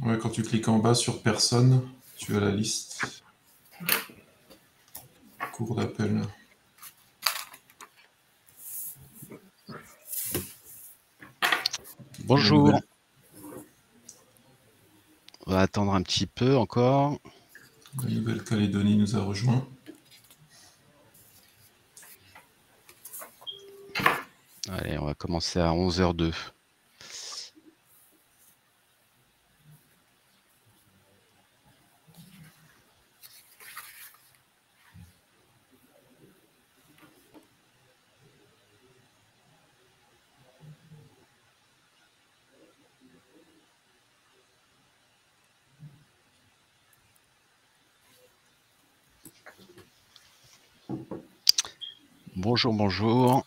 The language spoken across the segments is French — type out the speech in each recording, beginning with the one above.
Ouais, quand tu cliques en bas sur personne, tu as la liste. Cours d'appel. Bonjour. On va attendre un petit peu encore. La Nouvelle-Calédonie nous a rejoints. Allez, on va commencer à 11h02. Bonjour, bonjour.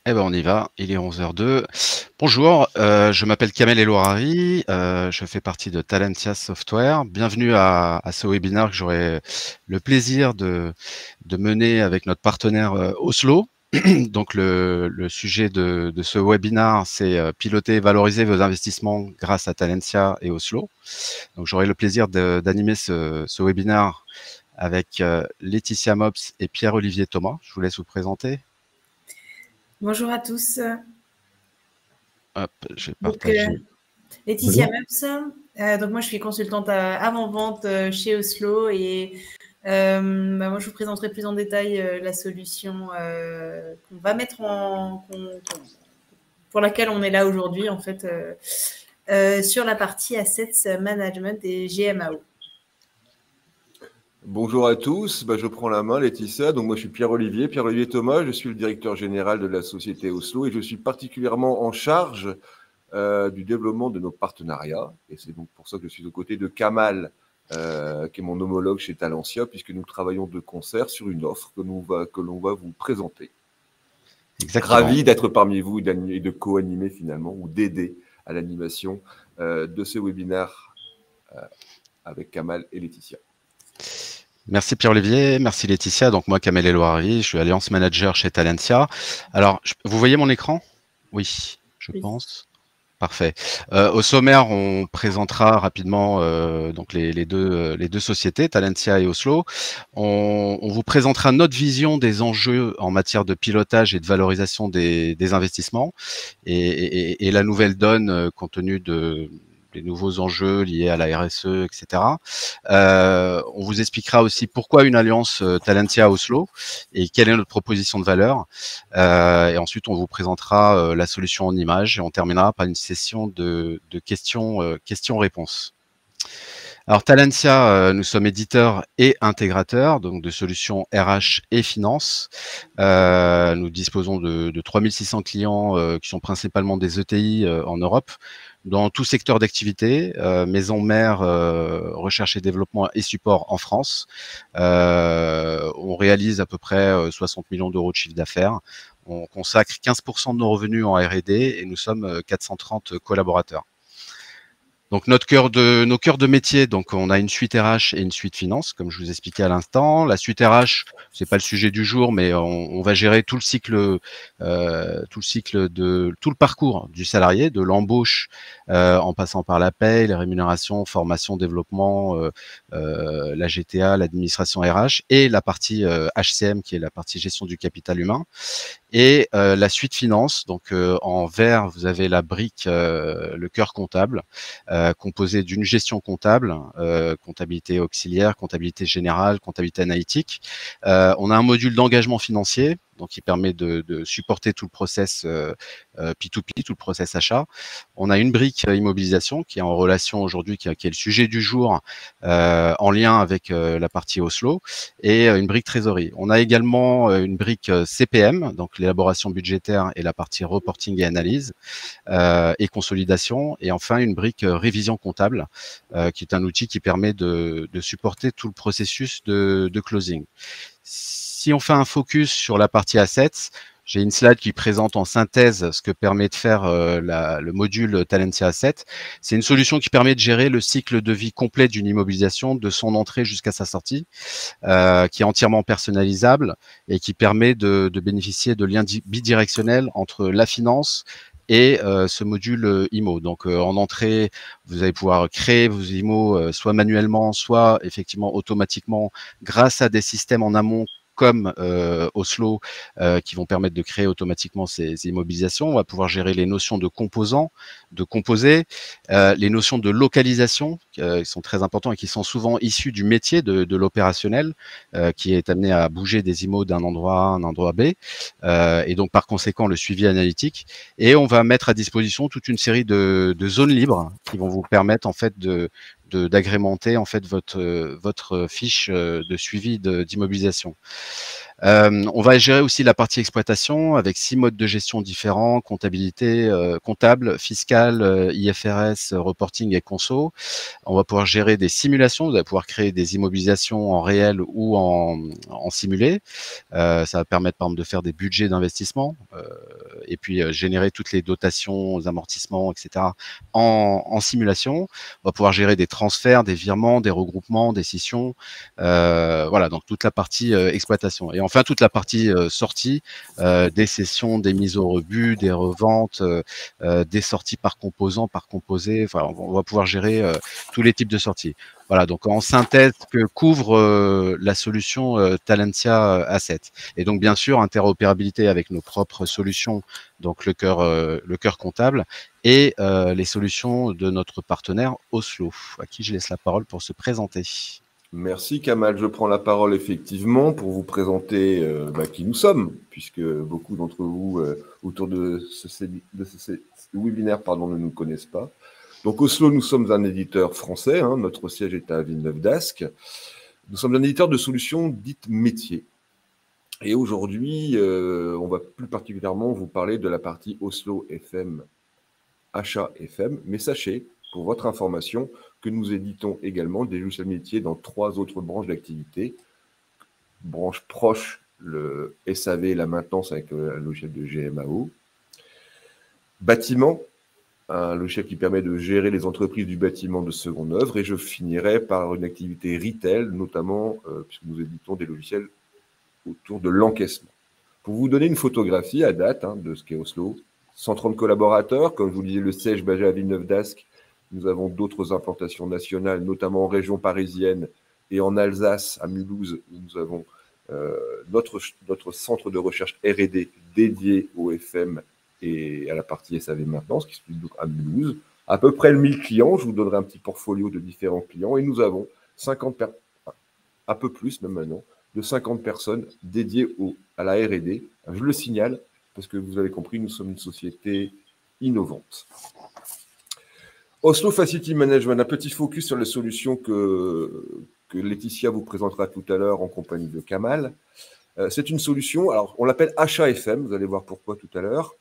Eh ben on y va, il est 11h02. Bonjour, je m'appelle Kamel Elouarari, je fais partie de Talentia Software. Bienvenue à ce webinaire que j'aurai le plaisir de mener avec notre partenaire Oslo. Donc le sujet de ce webinaire, c'est piloter et valoriser vos investissements grâce à Talentia et Oslo. Donc j'aurai le plaisir d'animer ce webinaire avec Laetitia Mops et Pierre-Olivier Thomas. Je vous laisse vous présenter. Bonjour à tous. Hop, je vais partager. Laetitia Mops. Donc moi, je suis consultante avant-vente chez Oslo et moi, je vous présenterai plus en détail la solution qu'on va mettre pour laquelle on est là aujourd'hui, en fait, sur la partie Assets Management et GMAO. Bonjour à tous, je prends la main, Laetitia. Donc moi je suis Pierre-Olivier Thomas, je suis le directeur général de la société Oslo et je suis particulièrement en charge du développement de nos partenariats. Et c'est donc pour ça que je suis aux côtés de Kamal, qui est mon homologue chez Talentia, puisque nous travaillons de concert sur une offre que l'on va vous présenter. Exactement. Ravi d'être parmi vous et de co-animer finalement, ou d'aider à l'animation de ce webinaire avec Kamal et Laetitia. Merci Pierre-Olivier, merci Laetitia. Donc moi, Kamel Elouarari, je suis Alliance Manager chez Talentia. Alors, vous voyez mon écran? Oui, je pense. Parfait. Au sommaire, on présentera rapidement donc les deux sociétés, Talentia et Oslo. On vous présentera notre vision des enjeux en matière de pilotage et de valorisation des investissements et la nouvelle donne compte tenu des nouveaux enjeux liés à la RSE, etc. On vous expliquera aussi pourquoi une alliance Talentia-Oslo et quelle est notre proposition de valeur. Et ensuite, on vous présentera la solution en images et on terminera par une session de questions-réponses. Alors Talentia, nous sommes éditeurs et intégrateurs donc de solutions RH et finance. Nous disposons de 3600 clients qui sont principalement des ETI en Europe, dans tout secteur d'activité, maison mère, recherche et développement et support en France. On réalise à peu près 60 millions d'euros de chiffre d'affaires. On consacre 15% de nos revenus en R&D et nous sommes 430 collaborateurs. Donc nos cœurs de métier, donc on a une suite RH et une suite finance, comme je vous expliquais à l'instant. La suite RH, c'est pas le sujet du jour, mais on va gérer tout le cycle tout le parcours du salarié, de l'embauche en passant par la paie, les rémunérations, formation, développement, la GTA, l'administration RH et la partie HCM qui est la partie gestion du capital humain. Et la suite finance, donc en vert, vous avez la brique, le cœur comptable, composé d'une gestion comptable, comptabilité auxiliaire, comptabilité générale, comptabilité analytique. On a un module d'engagement financier, donc qui permet de supporter tout le process P2P, tout le process achat. On a une brique immobilisation qui est en relation aujourd'hui, qui est le sujet du jour, en lien avec la partie Oslo, et une brique trésorerie. On a également une brique CPM, donc l'élaboration budgétaire et la partie reporting et analyse et consolidation, et enfin une brique révision comptable, qui est un outil qui permet de supporter tout le processus de closing. Si on fait un focus sur la partie assets, j'ai une slide qui présente en synthèse ce que permet de faire le module Talentia Asset. C'est une solution qui permet de gérer le cycle de vie complet d'une immobilisation, de son entrée jusqu'à sa sortie, qui est entièrement personnalisable et qui permet de bénéficier de liens bidirectionnels entre la finance et ce module IMO. Donc en entrée, vous allez pouvoir créer vos IMO soit manuellement, soit effectivement automatiquement grâce à des systèmes en amont comme Oslo, qui vont permettre de créer automatiquement ces immobilisations. On va pouvoir gérer les notions de composants, de composés, les notions de localisation, qui sont très importants et qui sont souvent issues du métier de l'opérationnel, qui est amené à bouger des IMO d'un endroit A à un endroit B, et donc par conséquent le suivi analytique. Et on va mettre à disposition toute une série de zones libres qui vont vous permettre en fait d'agrémenter en fait votre fiche de suivi d'immobilisation. On va gérer aussi la partie exploitation avec 6 modes de gestion différents, comptabilité, comptable, fiscal, IFRS, reporting et conso. On va pouvoir gérer des simulations, vous allez pouvoir créer des immobilisations en réel ou en simulé. Ça va permettre par exemple de faire des budgets d'investissement et puis générer toutes les dotations, les amortissements, etc. en simulation. On va pouvoir gérer des transferts, des virements, des regroupements, des scissions. Voilà, donc toute la partie exploitation. Et enfin, toute la partie sortie, des cessions, des mises au rebut, des reventes, des sorties par composant, par composé. Enfin, on va pouvoir gérer tous les types de sorties. Voilà, donc en synthèse, que couvre la solution Talentia Asset. Et donc, bien sûr, interopérabilité avec nos propres solutions, donc le cœur comptable, et les solutions de notre partenaire Oslo, à qui je laisse la parole pour se présenter. Merci Kamal, je prends la parole effectivement pour vous présenter qui nous sommes, puisque beaucoup d'entre vous autour de ce webinaire ne nous connaissent pas. Donc Oslo, nous sommes un éditeur français, hein, notre siège est à Villeneuve-d'Ascq. Nous sommes un éditeur de solutions dites métiers. Et aujourd'hui, on va plus particulièrement vous parler de la partie Oslo FM, achat FM, mais sachez, pour votre information, que nous éditons également des logiciels métiers dans 3 autres branches d'activité. Branche proche, le SAV et la maintenance avec un logiciel de GMAO. Bâtiment, un logiciel qui permet de gérer les entreprises du bâtiment de seconde œuvre. Et je finirai par une activité retail, notamment puisque nous éditons des logiciels autour de l'encaissement. Pour vous donner une photographie à date de ce qu'est Oslo, 130 collaborateurs, comme je vous le disais, le siège basé à Villeneuve-d'Ascq. Nous avons d'autres implantations nationales, notamment en région parisienne et en Alsace, à Mulhouse, où nous avons notre centre de recherche R&D dédié au FM et à la partie SAV maintenance, qui se trouve à Mulhouse. À peu près 1000 clients, je vous donnerai un petit portfolio de différents clients, et nous avons 50 un peu plus même maintenant, de 50 personnes dédiées à la R&D. Je le signale, parce que vous avez compris, nous sommes une société innovante. Oslo Facility Management, un petit focus sur les solutions que Laetitia vous présentera tout à l'heure en compagnie de Kamal. C'est une solution, alors on l'appelle achat FM, vous allez voir pourquoi tout à l'heure,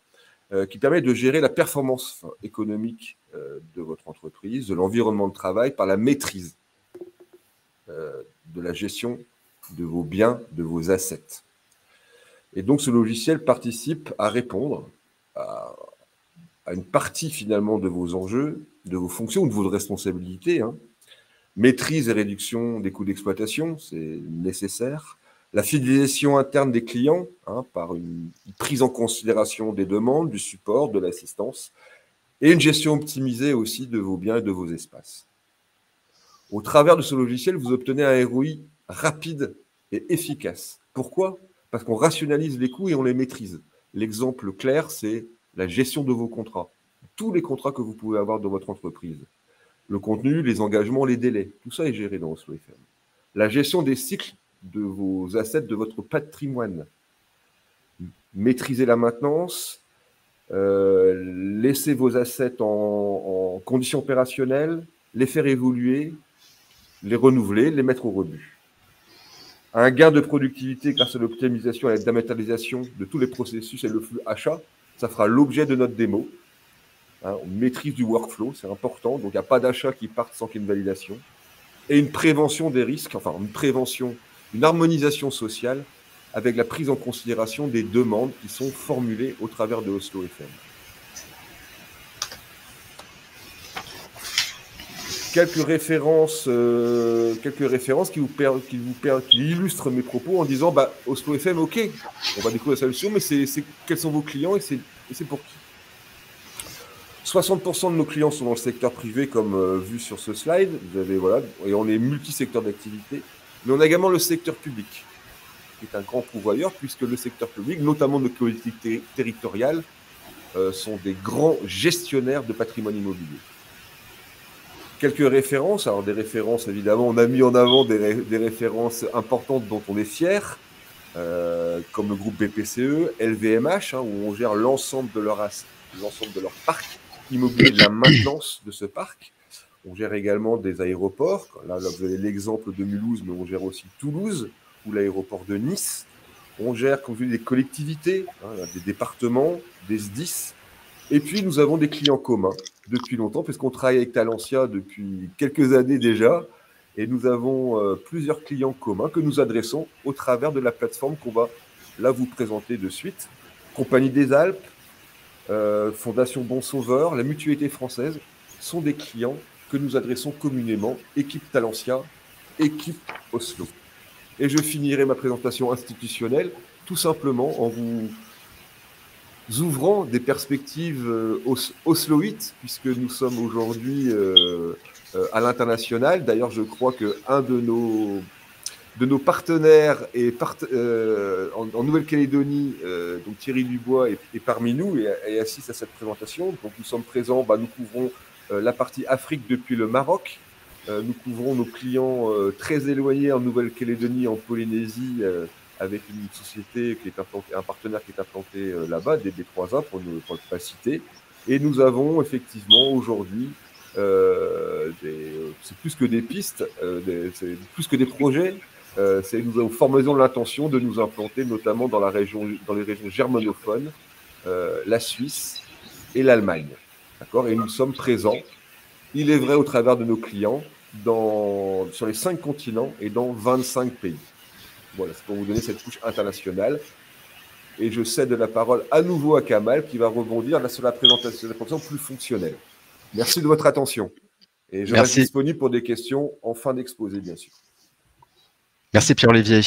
qui permet de gérer la performance économique de votre entreprise, de l'environnement de travail par la maîtrise de la gestion de vos biens, de vos assets. Et donc ce logiciel participe à répondre à une partie finalement de vos enjeux, de vos fonctions ou de vos responsabilités. Maîtrise et réduction des coûts d'exploitation, c'est nécessaire. La fidélisation interne des clients par une prise en considération des demandes, du support, de l'assistance, et une gestion optimisée aussi de vos biens et de vos espaces. Au travers de ce logiciel, vous obtenez un ROI rapide et efficace. Pourquoi ? Parce qu'on rationalise les coûts et on les maîtrise. L'exemple clair, c'est la gestion de vos contrats. Tous les contrats que vous pouvez avoir dans votre entreprise. Le contenu, les engagements, les délais. Tout ça est géré dans Oslo FM. La gestion des cycles de vos assets, de votre patrimoine. Maîtriser la maintenance, laisser vos assets en conditions opérationnelles, les faire évoluer, les renouveler, les mettre au rebut. Un gain de productivité grâce à l'optimisation et à la dématérialisation de tous les processus et le flux achat, ça fera l'objet de notre démo. On maîtrise du workflow, c'est important, donc il n'y a pas d'achat qui parte sans qu'il y ait une validation. Et une prévention des risques, enfin une harmonisation sociale avec la prise en considération des demandes qui sont formulées au travers de Oslo FM. Quelques références qui illustrent mes propos en disant Oslo FM, ok, on va découvrir la solution, mais quels sont vos clients et c'est pour qui? 60% de nos clients sont dans le secteur privé, comme vu sur ce slide. Vous avez, voilà, et on est multi-secteur d'activité. Mais on a également le secteur public, qui est un grand pourvoyeur, puisque le secteur public, notamment nos collectivités territoriales, sont des grands gestionnaires de patrimoine immobilier. Quelques références, alors des références évidemment, on a mis en avant des références importantes dont on est fier, comme le groupe BPCE, LVMH, où on gère l'ensemble de leur parc immobilier, de la maintenance de ce parc. On gère également des aéroports, là vous avez l'exemple de Mulhouse, mais on gère aussi Toulouse, ou l'aéroport de Nice. On gère, comme vous voyez, des collectivités, des départements, des SDIS. Et puis, nous avons des clients communs depuis longtemps, puisqu'on travaille avec Talentia depuis quelques années déjà. Et nous avons plusieurs clients communs que nous adressons au travers de la plateforme qu'on va là vous présenter de suite. Compagnie des Alpes, Fondation Bon Sauveur, la Mutualité Française sont des clients que nous adressons communément. Équipe Talentia, équipe Oslo. Et je finirai ma présentation institutionnelle tout simplement en vous ouvrant des perspectives osloïtes, puisque nous sommes aujourd'hui à l'international. D'ailleurs, je crois qu'un de nos partenaires en Nouvelle-Calédonie, donc Thierry Dubois, est parmi nous et est assis à cette présentation. Donc nous sommes présents, nous couvrons la partie Afrique depuis le Maroc. Nous couvrons nos clients très éloignés en Nouvelle-Calédonie, en Polynésie, avec une société qui est implantée, un partenaire qui est implanté là-bas, DB3A pour ne pas le citer. Et nous avons effectivement aujourd'hui, c'est plus que des pistes, c'est plus que des projets. Nous avons formellement l'intention de nous implanter notamment dans les régions germanophones, la Suisse et l'Allemagne. D'accord ? Et nous sommes présents. Il est vrai au travers de nos clients sur les 5 continents et dans 25 pays. Voilà, c'est pour vous donner cette couche internationale. Et je cède la parole à nouveau à Kamal qui va rebondir là sur la présentation plus fonctionnelle. Merci de votre attention. Et je reste disponible pour des questions en fin d'exposé, bien sûr. Merci Pierre-Olivier.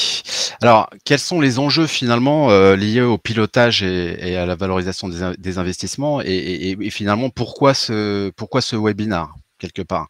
Alors, quels sont les enjeux finalement liés au pilotage et à la valorisation des investissements et finalement pourquoi ce webinaire quelque part?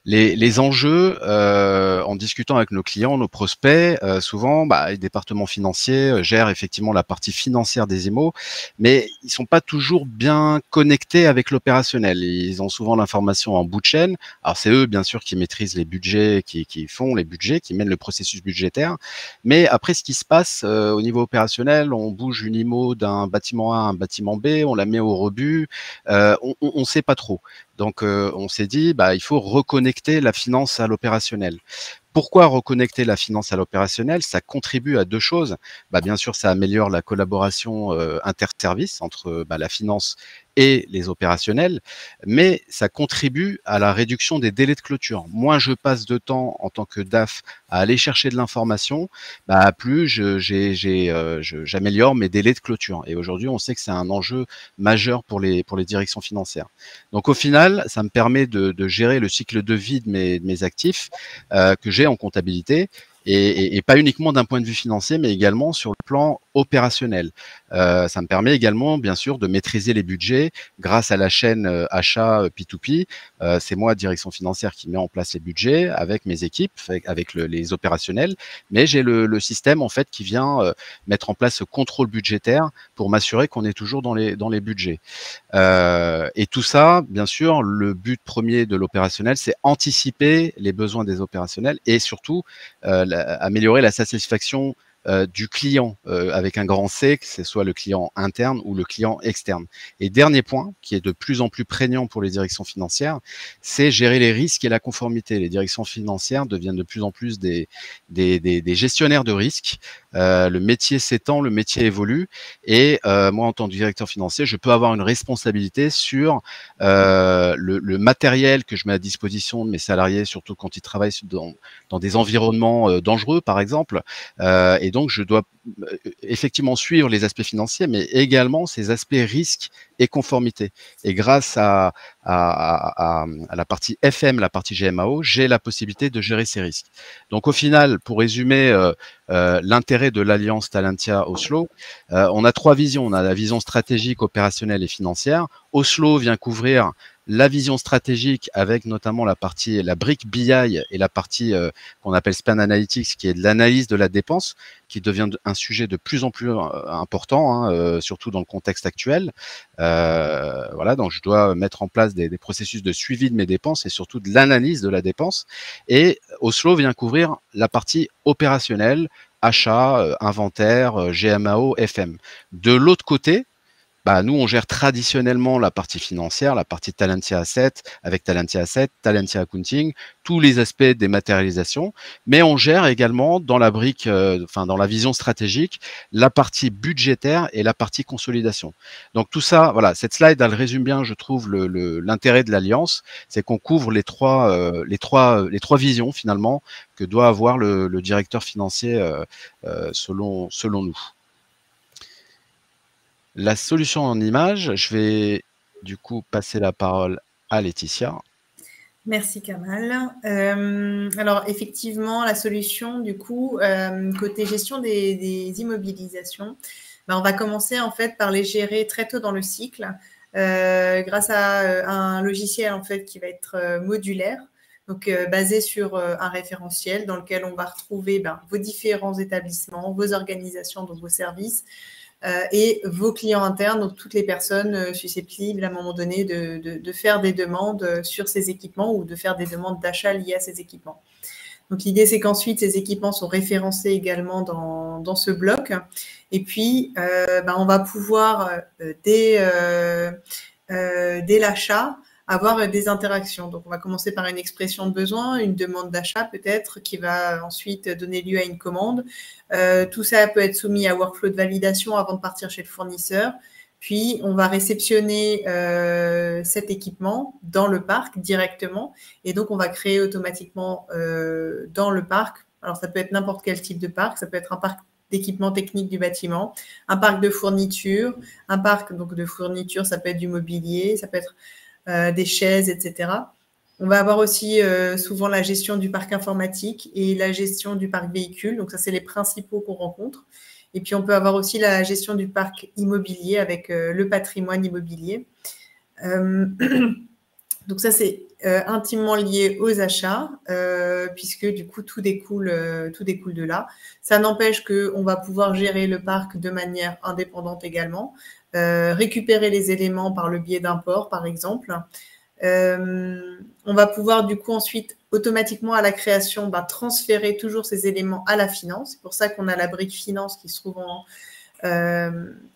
Les enjeux, en discutant avec nos clients, nos prospects, souvent, les départements financiers gèrent effectivement la partie financière des IMO, mais ils sont pas toujours bien connectés avec l'opérationnel. Ils ont souvent l'information en bout de chaîne. Alors c'est eux, bien sûr, qui maîtrisent les budgets, qui font les budgets, qui mènent le processus budgétaire. Mais après, ce qui se passe au niveau opérationnel, on bouge une IMO d'un bâtiment A à un bâtiment B, on la met au rebut, on sait pas trop. Donc, on s'est dit, il faut reconnecter la finance à l'opérationnel. Pourquoi reconnecter la finance à l'opérationnel? Ça contribue à 2 choses. Bien sûr, ça améliore la collaboration interservice entre la finance et les opérationnels, mais ça contribue à la réduction des délais de clôture. Moins je passe de temps en tant que DAF à aller chercher de l'information, plus j'améliore mes délais de clôture. Et aujourd'hui, on sait que c'est un enjeu majeur pour les directions financières. Donc au final, ça me permet de gérer le cycle de vie de mes actifs que j'ai en comptabilité et pas uniquement d'un point de vue financier, mais également sur le plan opérationnel. Ça me permet également, bien sûr, de maîtriser les budgets grâce à la chaîne achat P2P. C'est moi, direction financière, qui met en place les budgets avec mes équipes, avec les opérationnels. Mais j'ai le système en fait qui vient mettre en place ce contrôle budgétaire pour m'assurer qu'on est toujours dans les budgets. Et tout ça, bien sûr, le but premier de l'opérationnel, c'est anticiper les besoins des opérationnels et surtout améliorer la satisfaction du client avec un grand C, que ce soit le client interne ou le client externe. Et dernier point, qui est de plus en plus prégnant pour les directions financières, c'est gérer les risques et la conformité. Les directions financières deviennent de plus en plus des gestionnaires de risques. Le métier s'étend, le métier évolue, et moi, en tant que directeur financier, je peux avoir une responsabilité sur le matériel que je mets à disposition de mes salariés, surtout quand ils travaillent dans des environnements dangereux, par exemple. Et donc, je dois effectivement suivre les aspects financiers, mais également ces aspects risques et conformité. Et grâce à la partie FM, la partie GMAO, j'ai la possibilité de gérer ces risques. Donc, au final, pour résumer l'intérêt de l'Alliance Talentia Oslo, on a 3 visions. On a la vision stratégique, opérationnelle et financière. Oslo vient couvrir la vision stratégique avec notamment la brique BI et la partie qu'on appelle Span Analytics, qui est de l'analyse de la dépense, qui devient un sujet de plus en plus important, surtout dans le contexte actuel. Voilà, donc je dois mettre en place des processus de suivi de mes dépenses et surtout de l'analyse de la dépense. Et Oslo vient couvrir la partie opérationnelle, achat, inventaire, GMAO, FM. De l'autre côté, nous, on gère traditionnellement la partie financière, la partie Talentia Asset, avec Talentia Asset, Talentia Accounting, tous les aspects des matérialisations, mais on gère également dans la brique, dans la vision stratégique, la partie budgétaire et la partie consolidation. Donc tout ça, voilà, cette slide, elle résume bien, je trouve, l'intérêt de l'Alliance, c'est qu'on couvre les trois visions finalement que doit avoir le directeur financier selon nous. La solution en image, je vais du coup passer la parole à Laetitia. Merci Kamal. Alors effectivement, la solution du coup, côté gestion des immobilisations, on va commencer en fait par les gérer très tôt dans le cycle grâce à un logiciel en fait qui va être modulaire, donc basé sur un référentiel dans lequel on va retrouver vos différents établissements, vos organisations, donc vos services, et vos clients internes, donc toutes les personnes susceptibles à un moment donné de faire des demandes sur ces équipements ou de faire des demandes d'achat liées à ces équipements. Donc l'idée, c'est qu'ensuite, ces équipements sont référencés également dans ce bloc. Et puis, on va pouvoir, dès l'achat, avoir des interactions. Donc, on va commencer par une expression de besoin, une demande d'achat peut-être, qui va ensuite donner lieu à une commande. Tout ça peut être soumis à workflow de validation avant de partir chez le fournisseur. Puis, on va réceptionner cet équipement dans le parc directement. Et donc, on va créer automatiquement dans le parc. Alors, ça peut être n'importe quel type de parc. Ça peut être un parc d'équipements techniques du bâtiment, un parc de fourniture. Un parc donc, de fourniture, ça peut être du mobilier, ça peut être des chaises, etc. On va avoir aussi souvent la gestion du parc informatique et la gestion du parc véhicule. Donc, ça, c'est les principaux qu'on rencontre. Et puis, on peut avoir aussi la gestion du parc immobilier avec le patrimoine immobilier. Donc, ça, c'est intimement lié aux achats puisque, du coup, tout découle de là. Ça n'empêche qu'on va pouvoir gérer le parc de manière indépendante également, récupérer les éléments par le biais d'import, par exemple. On va pouvoir du coup ensuite automatiquement à la création transférer toujours ces éléments à la finance. C'est pour ça qu'on a la brique finance qui se trouve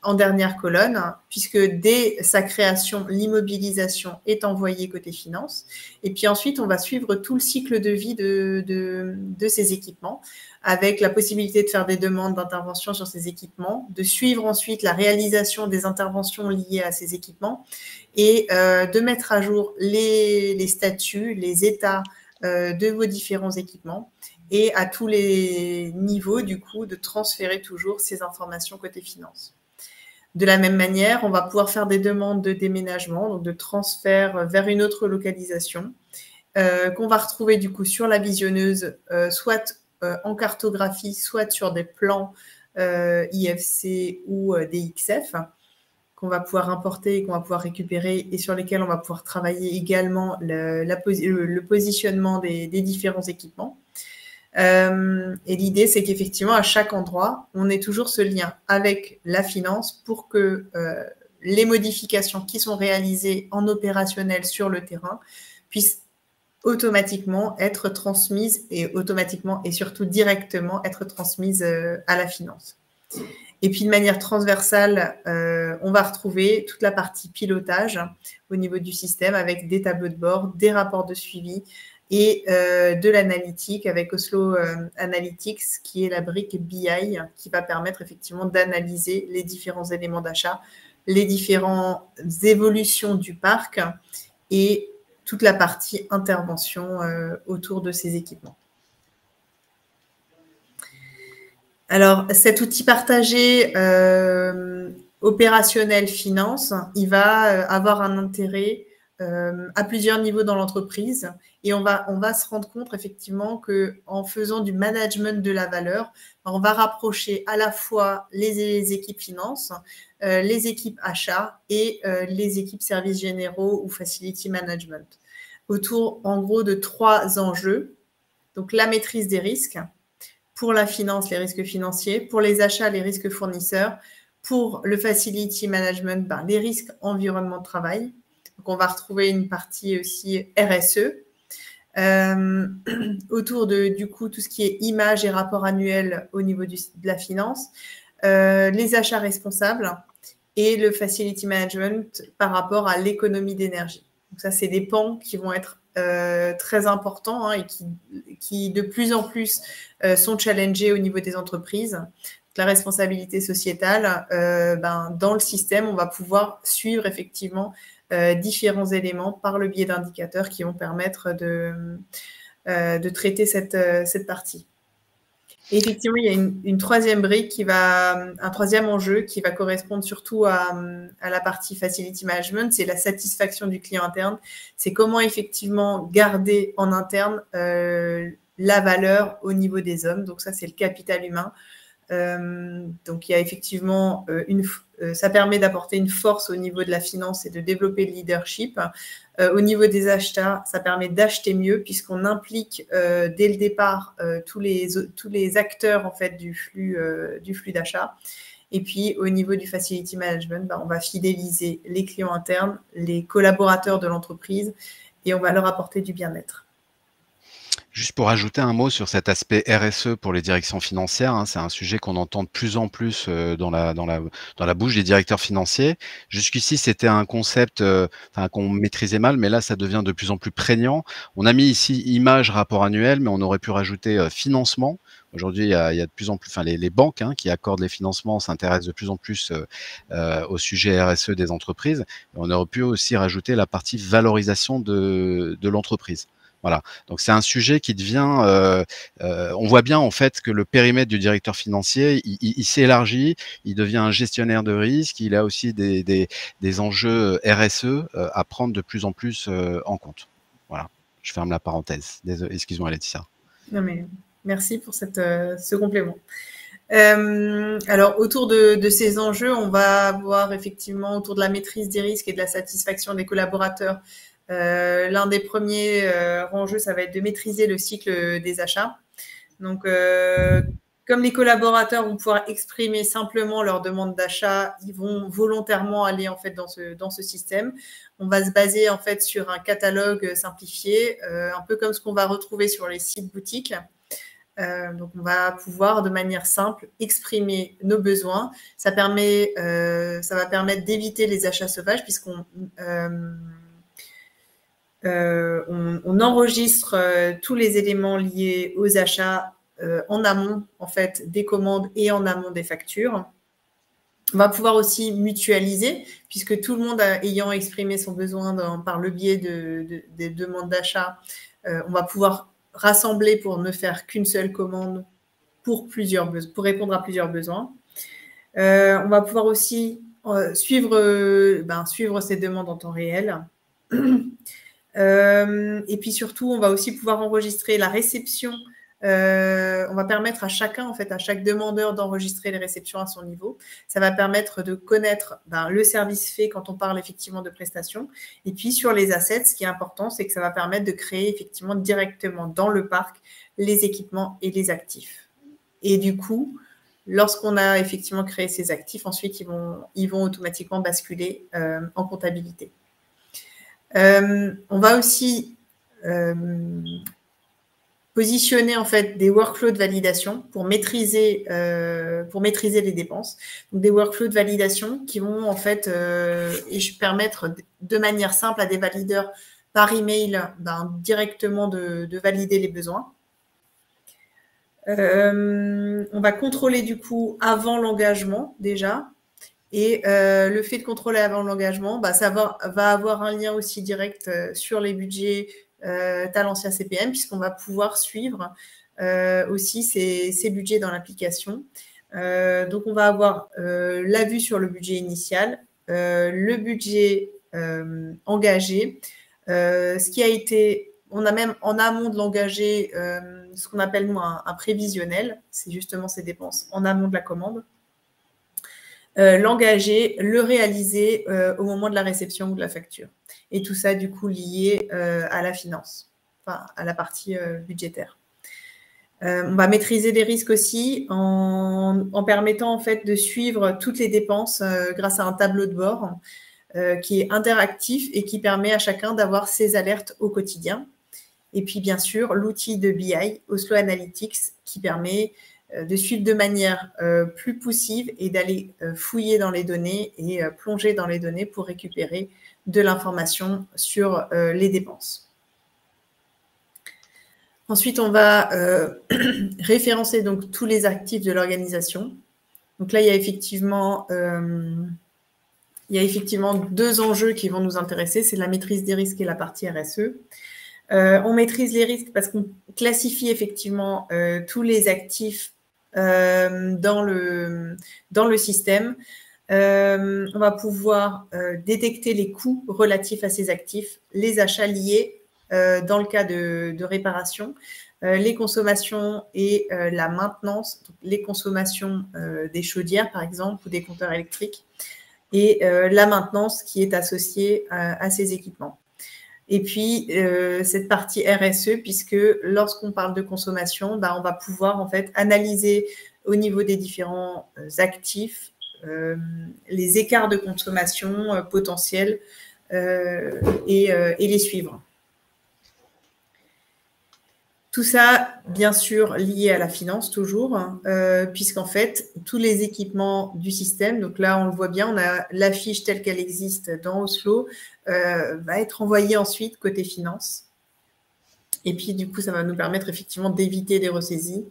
en dernière colonne, puisque dès sa création, l'immobilisation est envoyée côté finance. Et puis ensuite, on va suivre tout le cycle de vie de ces équipements, avec la possibilité de faire des demandes d'intervention sur ces équipements, de suivre ensuite la réalisation des interventions liées à ces équipements et de mettre à jour les statuts, les états de vos différents équipements et à tous les niveaux, du coup, de transférer toujours ces informations côté finance. De la même manière, on va pouvoir faire des demandes de déménagement, donc de transfert vers une autre localisation, qu'on va retrouver du coup sur la visionneuse, soit en cartographie, soit sur des plans IFC ou DXF, qu'on va pouvoir importer et qu'on va pouvoir récupérer et sur lesquels on va pouvoir travailler également le positionnement des différents équipements. Et l'idée, c'est qu'effectivement, à chaque endroit, on ait toujours ce lien avec la finance pour que les modifications qui sont réalisées en opérationnel sur le terrain puissent automatiquement être transmises et automatiquement et surtout directement être transmises à la finance. Et puis, de manière transversale, on va retrouver toute la partie pilotage au niveau du système avec des tableaux de bord, des rapports de suivi et de l'analytique avec Oslo Analytics, qui est la brique BI, qui va permettre effectivement d'analyser les différents éléments d'achat, les différentes évolutions du parc et toute la partie intervention autour de ces équipements. Alors, cet outil partagé opérationnel finance, il va avoir un intérêt à plusieurs niveaux dans l'entreprise et on va se rendre compte effectivement qu'en faisant du management de la valeur, on va rapprocher à la fois les équipes finance, les équipes achats et les équipes services généraux ou facility management autour en gros de 3 enjeux. Donc la maîtrise des risques, pour la finance, les risques financiers, pour les achats, les risques fournisseurs, pour le facility management, les risques environnement de travail. Donc, on va retrouver une partie aussi RSE. Autour de, du coup, tout ce qui est image et rapport annuel au niveau de la finance, les achats responsables et le facility management par rapport à l'économie d'énergie. Donc, ça, c'est des pans qui vont être très importants et qui de plus en plus sont challengés au niveau des entreprises. La responsabilité sociétale, dans le système, on va pouvoir suivre effectivement différents éléments par le biais d'indicateurs qui vont permettre de traiter cette partie. Et effectivement, il y a une troisième brique un troisième enjeu qui va correspondre surtout à la partie facility management, c'est la satisfaction du client interne. C'est comment effectivement garder en interne la valeur au niveau des hommes. Donc ça, c'est le capital humain. Donc il y a effectivement ça permet d'apporter une force au niveau de la finance et de développer le leadership. Au niveau des achats, ça permet d'acheter mieux puisqu'on implique dès le départ tous les acteurs en fait du flux d'achat. Et puis au niveau du facility management, on va fidéliser les clients internes, les collaborateurs de l'entreprise et on va leur apporter du bien-être. Juste pour ajouter un mot sur cet aspect RSE pour les directions financières, c'est un sujet qu'on entend de plus en plus dans la bouche des directeurs financiers. Jusqu'ici, c'était un concept qu'on maîtrisait mal, mais là, ça devient de plus en plus prégnant. On a mis ici image, rapport annuel, mais on aurait pu rajouter financement. Aujourd'hui, il y a de plus en plus, les banques qui accordent les financements s'intéressent de plus en plus au sujet RSE des entreprises. On aurait pu aussi rajouter la partie valorisation de l'entreprise. Voilà, donc c'est un sujet qui devient, on voit bien en fait que le périmètre du directeur financier, il s'élargit, il devient un gestionnaire de risque, il a aussi des enjeux RSE à prendre de plus en plus en compte. Voilà, je ferme la parenthèse. Désolé, excuse-moi Laetitia. Non mais merci pour ce complément. Alors autour de ces enjeux, on va voir effectivement autour de la maîtrise des risques et de la satisfaction des collaborateurs. L'un des premiers enjeux, ça va être de maîtriser le cycle des achats. Donc, comme les collaborateurs vont pouvoir exprimer simplement leur demande d'achat, ils vont volontairement aller en fait dans ce système. On va se baser en fait sur un catalogue simplifié, un peu comme ce qu'on va retrouver sur les sites boutiques. Donc, on va pouvoir de manière simple exprimer nos besoins. Ça va permettre d'éviter les achats sauvages puisqu'on on enregistre tous les éléments liés aux achats en amont en fait des commandes et en amont des factures. On va pouvoir aussi mutualiser puisque tout le monde ayant exprimé son besoin par le biais des demandes d'achat, on va pouvoir rassembler pour ne faire qu'une seule commande pour répondre à plusieurs besoins. On va pouvoir aussi suivre ces demandes en temps réel. Et puis surtout, on va aussi pouvoir enregistrer la réception. On va permettre à chacun, en fait, à chaque demandeur d'enregistrer les réceptions à son niveau. Ça va permettre de connaître le service fait quand on parle effectivement de prestations. Et puis sur les assets, ce qui est important, c'est que ça va permettre de créer effectivement directement dans le parc les équipements et les actifs. Et du coup, lorsqu'on a effectivement créé ces actifs, ensuite ils vont automatiquement basculer en comptabilité. On va aussi positionner en fait des workflows de validation pour maîtriser les dépenses. Donc des workflows de validation qui vont en fait permettre de manière simple à des valideurs par email directement de valider les besoins. On va contrôler du coup avant l'engagement déjà. Et le fait de contrôler avant l'engagement, ça va avoir un lien aussi direct sur les budgets Talentia CPM, puisqu'on va pouvoir suivre aussi ses budgets dans l'application. Donc, on va avoir la vue sur le budget initial, le budget engagé, ce qui a été, on a même en amont de l'engagé ce qu'on appelle nous un prévisionnel, c'est justement ces dépenses en amont de la commande. L'engagé, le réaliser au moment de la réception ou de la facture. Et tout ça, du coup, lié à la finance, enfin, à la partie budgétaire. On va maîtriser les risques aussi en permettant en fait de suivre toutes les dépenses grâce à un tableau de bord qui est interactif et qui permet à chacun d'avoir ses alertes au quotidien. Et puis, bien sûr, l'outil de BI, Oslo Analytics, qui permet de suivre de manière plus poussive et d'aller fouiller dans les données et plonger dans les données pour récupérer de l'information sur les dépenses. Ensuite, on va référencer donc tous les actifs de l'organisation. Donc là, il y a effectivement 2 enjeux qui vont nous intéresser, c'est la maîtrise des risques et la partie RSE. On maîtrise les risques parce qu'on classifie effectivement tous les actifs dans le système. On va pouvoir détecter les coûts relatifs à ces actifs, les achats liés dans le cas de réparation, les consommations et la maintenance, donc les consommations des chaudières par exemple ou des compteurs électriques et la maintenance qui est associée à ces équipements. Et puis, cette partie RSE, puisque lorsqu'on parle de consommation, on va pouvoir en fait analyser au niveau des différents actifs les écarts de consommation potentiels et les suivre. Tout ça, bien sûr, lié à la finance toujours, puisqu'en fait, tous les équipements du système, donc là, on le voit bien, on a la fiche telle qu'elle existe dans Oslo, va être envoyée ensuite côté finance. Et puis, du coup, ça va nous permettre effectivement d'éviter des ressaisies.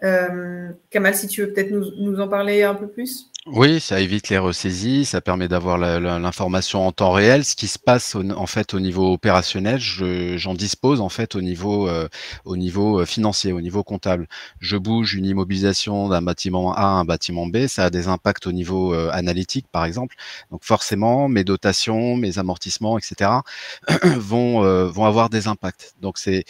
Kamal, si tu veux peut-être nous en parler un peu plus ? Oui, ça évite les ressaisies, ça permet d'avoir l'information en temps réel. Ce qui se passe en fait au niveau opérationnel, j'en dispose en fait au niveau financier, au niveau comptable. Je bouge une immobilisation d'un bâtiment A à un bâtiment B, ça a des impacts au niveau analytique par exemple. Donc forcément, mes dotations, mes amortissements, etc. vont avoir des impacts. Donc c'est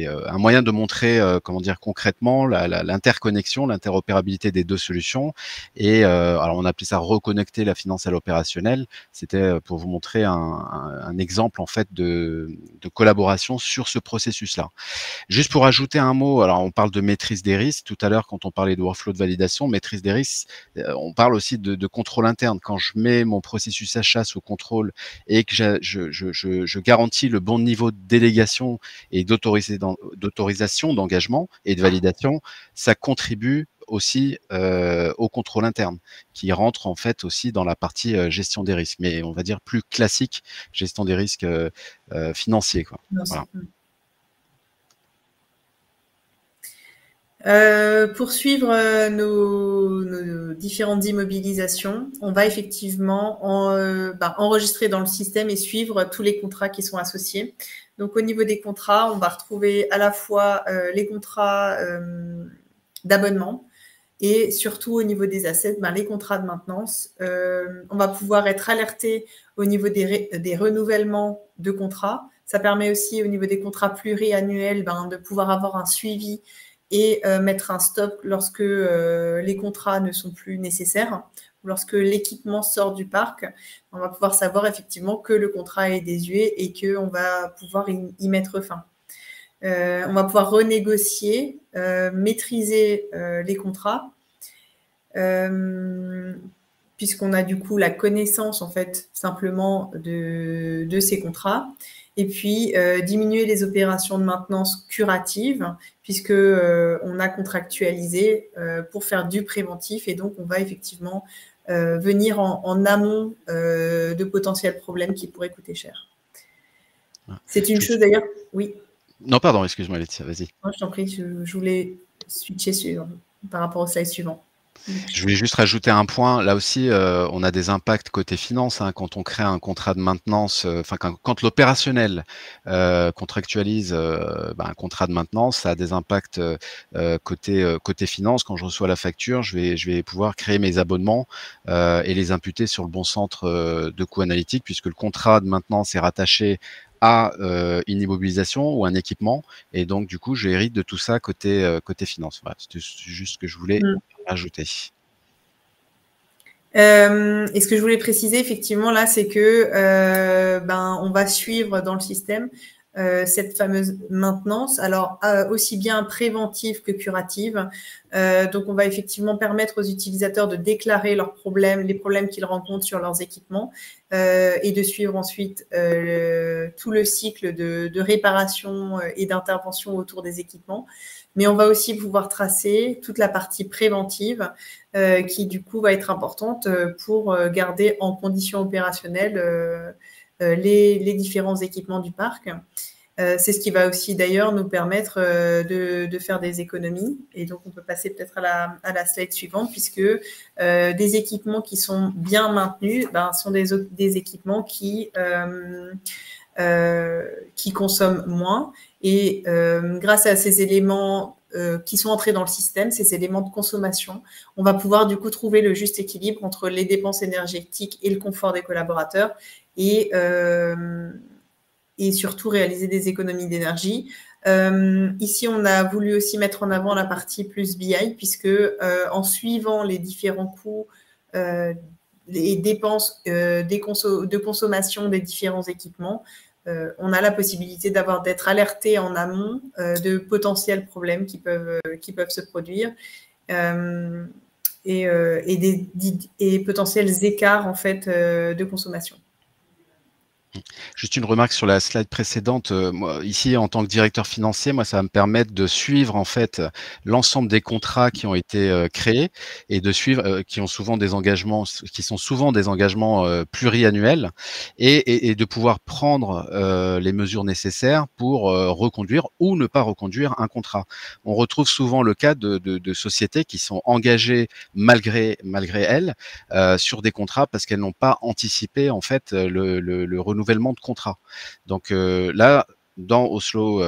un moyen de montrer comment dire concrètement l'interconnexion, l'interopérabilité des 2 solutions. Et alors on appelait ça reconnecter la finance à l'opérationnel. C'était pour vous montrer un exemple en fait de collaboration sur ce processus-là. Juste pour ajouter un mot, alors on parle de maîtrise des risques. Tout à l'heure, quand on parlait de workflow de validation, maîtrise des risques, on parle aussi de contrôle interne. Quand je mets mon processus achat sous contrôle et que je garantis le bon niveau de délégation et d'autorisation d'engagement et de validation, ça contribue aussi au contrôle interne qui rentre en fait aussi dans la partie gestion des risques, mais on va dire plus classique, gestion des risques financiers, quoi. Voilà. Pour suivre nos différentes immobilisations, on va effectivement enregistrer dans le système et suivre tous les contrats qui sont associés. Donc, au niveau des contrats, on va retrouver à la fois les contrats d'abonnement et surtout au niveau des assets, les contrats de maintenance. On va pouvoir être alerté au niveau des renouvellements de contrats. Ça permet aussi au niveau des contrats pluriannuels de pouvoir avoir un suivi et mettre un stop lorsque les contrats ne sont plus nécessaires ou lorsque l'équipement sort du parc. On va pouvoir savoir effectivement que le contrat est désuet et qu'on va pouvoir y mettre fin. On va pouvoir renégocier, maîtriser les contrats, puisqu'on a du coup la connaissance en fait simplement de ces contrats. Et puis diminuer les opérations de maintenance curative, puisque on a contractualisé pour faire du préventif, et donc on va effectivement venir en amont de potentiels problèmes qui pourraient coûter cher. C'est une chose d'ailleurs. Oui. Non, pardon, excuse-moi Laetitia, vas-y. Je t'en prie, je voulais switcher par rapport au slide suivant. Je voulais juste rajouter un point. Là aussi, on a des impacts côté finance, hein, quand on crée un contrat de maintenance, enfin quand l'opérationnel contractualise un contrat de maintenance, ça a des impacts côté finance. Quand je reçois la facture, je vais pouvoir créer mes abonnements et les imputer sur le bon centre de coût analytique, puisque le contrat de maintenance est rattaché à une immobilisation ou un équipement, et donc du coup, je hérite de tout ça côté finance. Voilà, c'était juste ce que je voulais ajouter. Et ce que je voulais préciser effectivement là, c'est que on va suivre dans le système cette fameuse maintenance, alors aussi bien préventive que curative. Donc, on va effectivement permettre aux utilisateurs de déclarer leurs problèmes, les problèmes qu'ils rencontrent sur leurs équipements, et de suivre ensuite tout le cycle de réparation et d'intervention autour des équipements. Mais on va aussi pouvoir tracer toute la partie préventive qui, du coup, va être importante pour garder en condition opérationnelle les différents équipements du parc. C'est ce qui va aussi d'ailleurs nous permettre de faire des économies. Et donc, on peut passer peut-être à la slide suivante, puisque des équipements qui sont bien maintenus sont des équipements qui consomment moins. Et grâce à ces éléments qui sont entrés dans le système, ces éléments de consommation, on va pouvoir du coup trouver le juste équilibre entre les dépenses énergétiques et le confort des collaborateurs, et surtout réaliser des économies d'énergie. Ici, on a voulu aussi mettre en avant la partie plus BI, puisque en suivant les différents coûts les dépenses de consommation des différents équipements, on a la possibilité d'être alerté en amont de potentiels problèmes qui peuvent se produire et potentiels écarts en fait de consommation. Juste une remarque sur la slide précédente. Moi, ici, en tant que directeur financier, moi, ça va me permettre de suivre en fait l'ensemble des contrats qui ont été créés et de suivre, qui sont souvent des engagements pluriannuels, et de pouvoir prendre les mesures nécessaires pour reconduire ou ne pas reconduire un contrat. On retrouve souvent le cas de sociétés qui sont engagées malgré elles sur des contrats parce qu'elles n'ont pas anticipé en fait le renouvellement de contrat. Donc là, dans Oslo,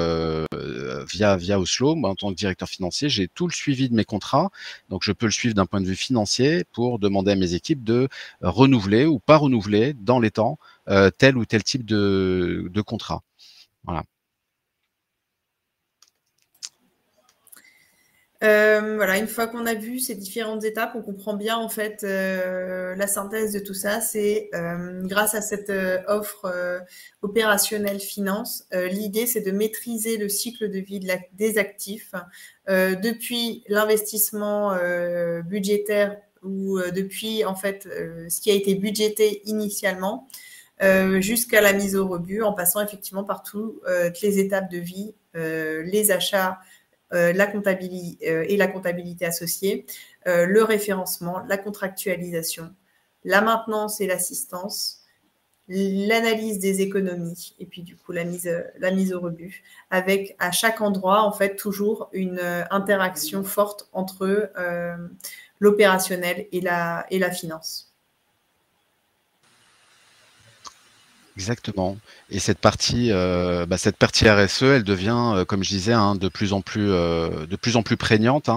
via Oslo, moi, en tant que directeur financier, j'ai tout le suivi de mes contrats. Donc, je peux le suivre d'un point de vue financier pour demander à mes équipes de renouveler ou pas renouveler dans les temps tel ou tel type de contrat. Voilà. Voilà, une fois qu'on a vu ces différentes étapes, on comprend bien en fait la synthèse de tout ça. C'est grâce à cette offre opérationnelle finance, l'idée c'est de maîtriser le cycle de vie des actifs depuis l'investissement budgétaire ou depuis en fait ce qui a été budgété initialement jusqu'à la mise au rebut, en passant effectivement par toutes les étapes de vie, les achats, la comptabilité associée, le référencement, la contractualisation, la maintenance et l'assistance, l'analyse des économies et puis du coup la mise au rebut, avec à chaque endroit en fait toujours une interaction forte entre l'opérationnel et la finance. Exactement. Et cette partie RSE, elle devient, comme je disais, de plus en plus prégnante.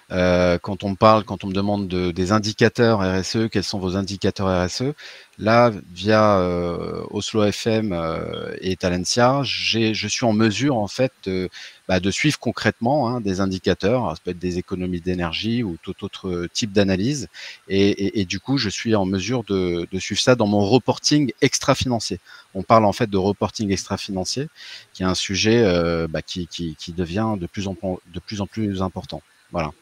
Quand on me demande des indicateurs RSE, quels sont vos indicateurs RSE? Là, via Oslo FM et Talentia, je suis en mesure en fait de suivre concrètement des indicateurs. Ça peut être des économies d'énergie ou tout autre type d'analyse. Et du coup, je suis en mesure de suivre ça dans mon reporting extra-financier. On parle en fait de reporting extra-financier, qui est un sujet qui devient de plus en plus important. Voilà.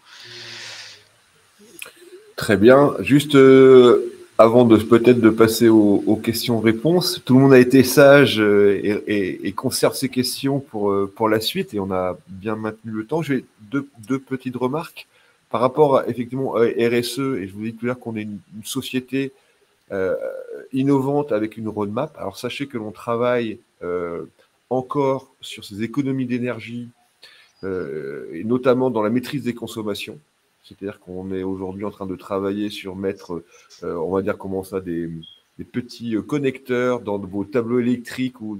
Très bien. Juste avant peut-être de passer aux questions-réponses, tout le monde a été sage et conserve ses questions pour la suite, et on a bien maintenu le temps. J'ai deux petites remarques par rapport effectivement à RSE, et je vous dis tout à l'heure qu'on est une société innovante avec une roadmap. Alors sachez que l'on travaille encore sur ces économies d'énergie et notamment dans la maîtrise des consommations. C'est-à-dire qu'on est aujourd'hui en train de travailler sur mettre, on va dire comment ça, des petits connecteurs dans vos tableaux électriques ou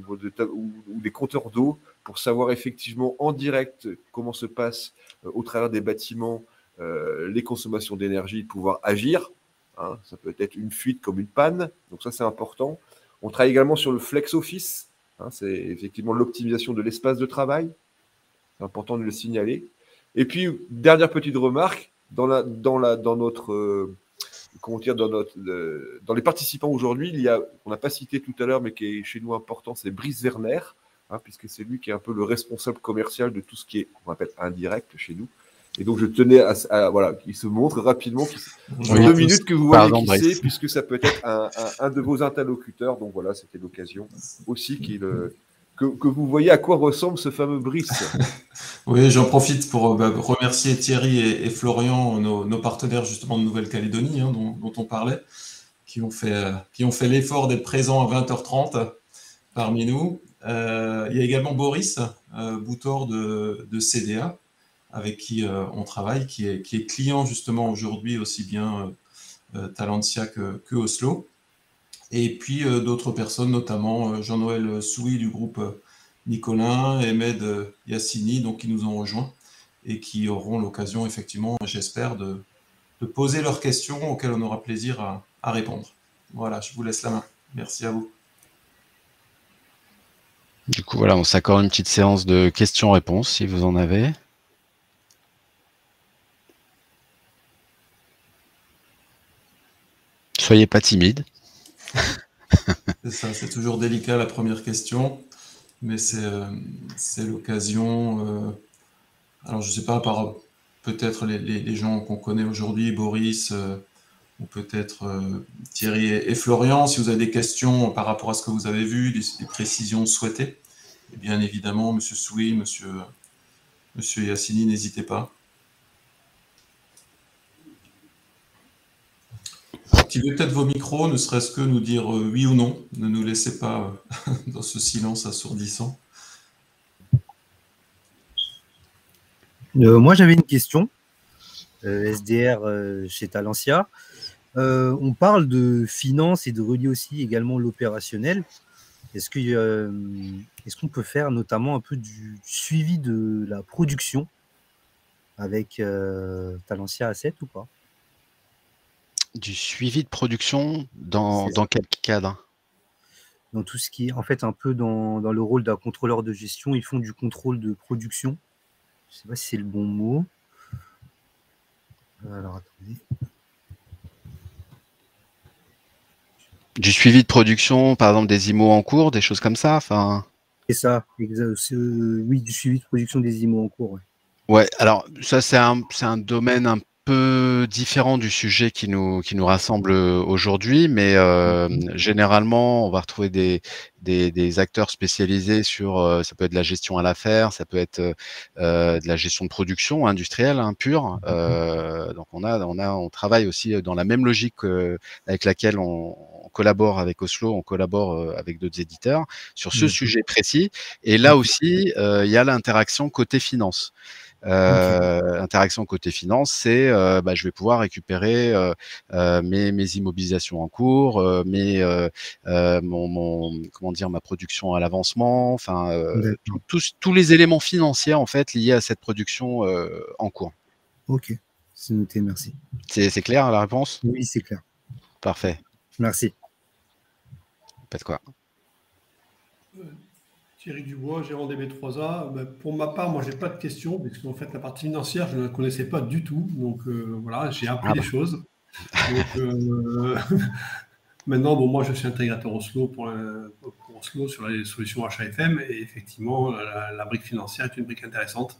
des compteurs d'eau pour savoir effectivement en direct comment se passe au travers des bâtiments les consommations d'énergie, de pouvoir agir. Hein, ça peut être une fuite comme une panne, donc ça c'est important. On travaille également sur le flex office, hein, c'est effectivement l'optimisation de l'espace de travail, c'est important de le signaler. Et puis, dernière petite remarque, dans notre comment dire, dans les participants aujourd'hui, il y a, on n'a pas cité tout à l'heure, mais qui est chez nous important, c'est Brice Werner, hein, puisque c'est lui qui est un peu le responsable commercial de tout ce qui est, on appelle indirect chez nous. Et donc, je tenais voilà, qu'il se montre rapidement, en 2 minutes que vous voyez qui c'est, puisque ça peut être un de vos interlocuteurs. Donc voilà, c'était l'occasion aussi que vous voyez à quoi ressemble ce fameux Brice. Oui, j'en profite pour remercier Thierry et Florian, nos partenaires justement de Nouvelle-Calédonie, hein, dont on parlait, qui ont fait l'effort d'être présents à 20h30 parmi nous. Il y a également Boris Boutor de CDA, avec qui on travaille, qui est client justement aujourd'hui aussi bien Talentia que Oslo. Et puis d'autres personnes, notamment Jean-Noël Souy du groupe Nicolin et Ahmed Yassini, donc, qui nous ont rejoints et qui auront l'occasion, effectivement, j'espère, de poser leurs questions auxquelles on aura plaisir à répondre. Voilà, je vous laisse la main. Merci à vous. Du coup, voilà, on s'accorde une petite séance de questions-réponses, si vous en avez. Soyez pas timide. C'est ça, c'est toujours délicat la première question, mais c'est l'occasion. Alors, je ne sais pas, par peut-être les gens qu'on connaît aujourd'hui, Boris, ou peut-être Thierry et Florian, si vous avez des questions par rapport à ce que vous avez vu, des précisions souhaitées. Et bien évidemment, M. Souy, M. Yassini, n'hésitez pas. Activez peut-être vos micros, ne serait-ce que nous dire oui ou non. Ne nous laissez pas dans ce silence assourdissant. Moi, j'avais une question. SDR chez Talentia. On parle de finance et de relier aussi également l'opérationnel. Est-ce qu'on peut faire notamment un peu du suivi de la production avec Talentia Asset ou pas? Du suivi de production dans quel cadre? Dans tout ce qui est en fait un peu dans le rôle d'un contrôleur de gestion, ils font du contrôle de production. Je ne sais pas si c'est le bon mot. Alors attendez. Du suivi de production, par exemple des IMO en cours, des choses comme ça, enfin. C'est ça, oui, du suivi de production des IMO en cours. Ouais. Ouais, alors ça c'est un domaine un peu différent du sujet qui nous rassemble aujourd'hui, mais généralement on va retrouver des acteurs spécialisés sur ça peut être de la gestion à l'affaire, ça peut être de la gestion de production industrielle pure. Donc on travaille aussi dans la même logique avec laquelle on collabore avec Oslo, on collabore avec d'autres éditeurs sur ce sujet précis. Et là aussi, il y a l'interaction côté finance. Interaction côté finance, c'est je vais pouvoir récupérer mes immobilisations en cours, ma production à l'avancement, enfin tous les éléments financiers en fait liés à cette production en cours. Ok, c'est noté, merci. C'est clair la réponse? Oui, c'est clair. Parfait. Merci. Pas de quoi. Thierry Dubois, gérant des B3A. Pour ma part, moi, je n'ai pas de questions, parce qu'en fait, la partie financière, je ne la connaissais pas du tout. Donc, voilà, j'ai appris des choses. Donc, maintenant, moi, je suis intégrateur Oslo pour Oslo sur les solutions HAFM. Et effectivement, la brique financière est une brique intéressante.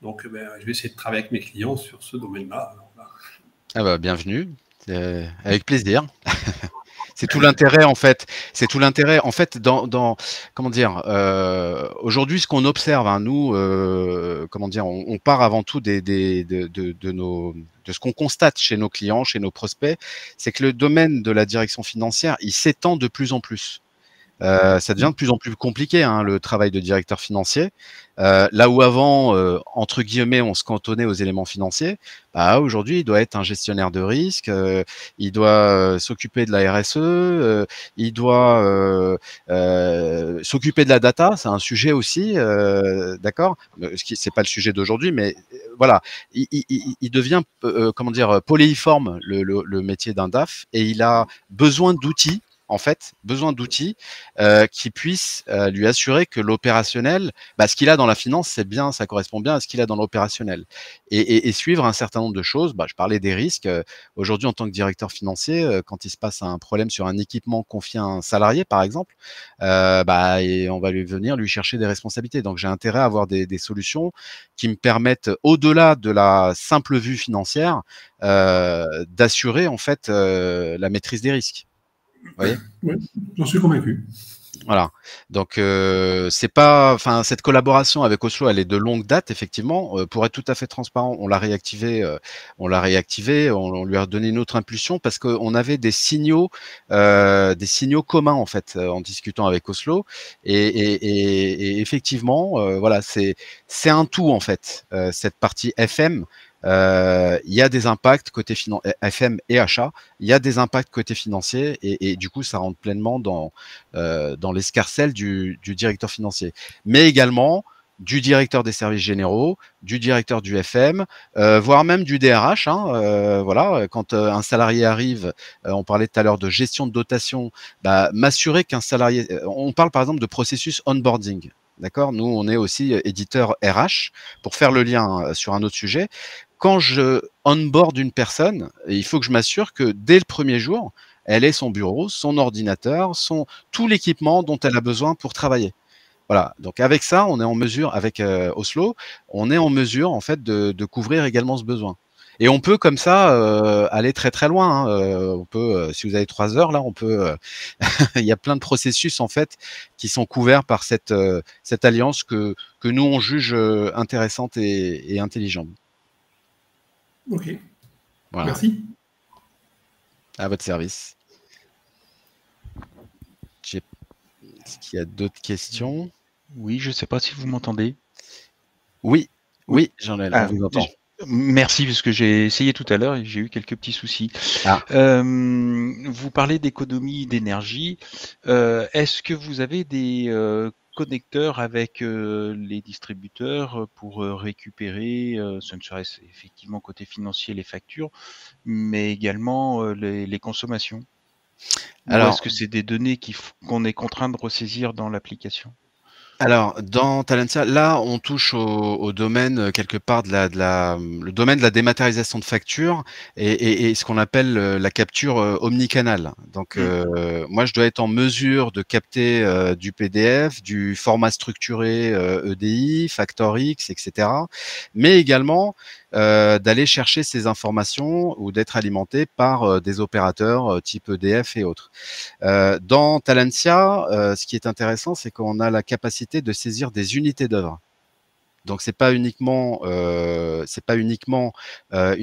Donc, je vais essayer de travailler avec mes clients sur ce domaine-là. Bienvenue. Avec plaisir. C'est tout l'intérêt en fait. C'est tout l'intérêt en fait dans comment dire. Aujourd'hui, ce qu'on observe, nous, on part avant tout de ce qu'on constate chez nos clients, chez nos prospects, c'est que le domaine de la direction financière, il s'étend de plus en plus. Ça devient de plus en plus compliqué, hein, le travail de directeur financier. Là où avant, entre guillemets, on se cantonnait aux éléments financiers, bah, aujourd'hui, il doit être un gestionnaire de risque, il doit s'occuper de la RSE, il doit s'occuper de la data, c'est un sujet aussi, d'accord. C'est pas le sujet d'aujourd'hui, mais voilà, il devient, comment dire, poléiforme le métier d'un DAF, et il a besoin d'outils. En fait, besoin d'outils qui puissent lui assurer que l'opérationnel, bah, ce qu'il a dans la finance, c'est bien, ça correspond bien à ce qu'il a dans l'opérationnel. Et suivre un certain nombre de choses. Bah, je parlais des risques. Aujourd'hui, en tant que directeur financier, quand il se passe un problème sur un équipement confié à un salarié, par exemple, bah, et on va venir lui chercher des responsabilités. Donc, j'ai intérêt à avoir des solutions qui me permettent, au-delà de la simple vue financière, d'assurer en fait la maîtrise des risques. Vous voyez ? Oui, j'en suis convaincu. Voilà. Donc c'est pas, enfin cette collaboration avec Oslo, elle est de longue date effectivement. Pour être tout à fait transparent, on l'a réactivé, on lui a donné une autre impulsion parce qu'on avait des signaux communs en fait en discutant avec Oslo. Et effectivement, voilà, c'est un tout en fait. Cette partie FM. Il y a des impacts côté FM et achat, il y a des impacts côté financier et du coup ça rentre pleinement dans l'escarcelle du directeur financier, mais également du directeur des services généraux, du directeur du FM, voire même du DRH. Voilà, quand un salarié arrive, on parlait tout à l'heure de gestion de dotation, bah, m'assurer qu'un salarié, on parle par exemple de processus onboarding. D'accord, nous on est aussi éditeur RH pour faire le lien sur un autre sujet. Quand je onboard une personne, il faut que je m'assure que dès le premier jour, elle ait son bureau, son ordinateur, tout l'équipement dont elle a besoin pour travailler. Voilà. Donc avec ça, on est en mesure, avec Oslo, on est en mesure en fait de couvrir également ce besoin. Et on peut comme ça aller très très loin. On peut, si vous avez 3 heures là, on peut. Il y a plein de processus en fait qui sont couverts par cette alliance que nous on juge intéressante et intelligente. Ok. Voilà. Merci. À votre service. Est-ce qu'il y a d'autres questions? Oui, je ne sais pas si vous m'entendez. Oui, j'en ai. On vous entend. Merci, parce que j'ai essayé tout à l'heure et j'ai eu quelques petits soucis. Vous parlez d'économie d'énergie. Est-ce que vous avez des connecteurs avec les distributeurs pour récupérer, ce ne serait effectivement côté financier les factures, mais également les consommations? Alors, est-ce que c'est des données qu'on est contraint de ressaisir dans l'application? Alors, dans Talentia, là, on touche au domaine quelque part le domaine de la dématérialisation de factures et ce qu'on appelle la capture omnicanal. Donc, moi, je dois être en mesure de capter du PDF, du format structuré EDI, FactorX, etc. Mais également d'aller chercher ces informations ou d'être alimenté par des opérateurs type EDF et autres. Dans Talentia, ce qui est intéressant, c'est qu'on a la capacité de saisir des unités d'œuvre. Donc c'est pas uniquement une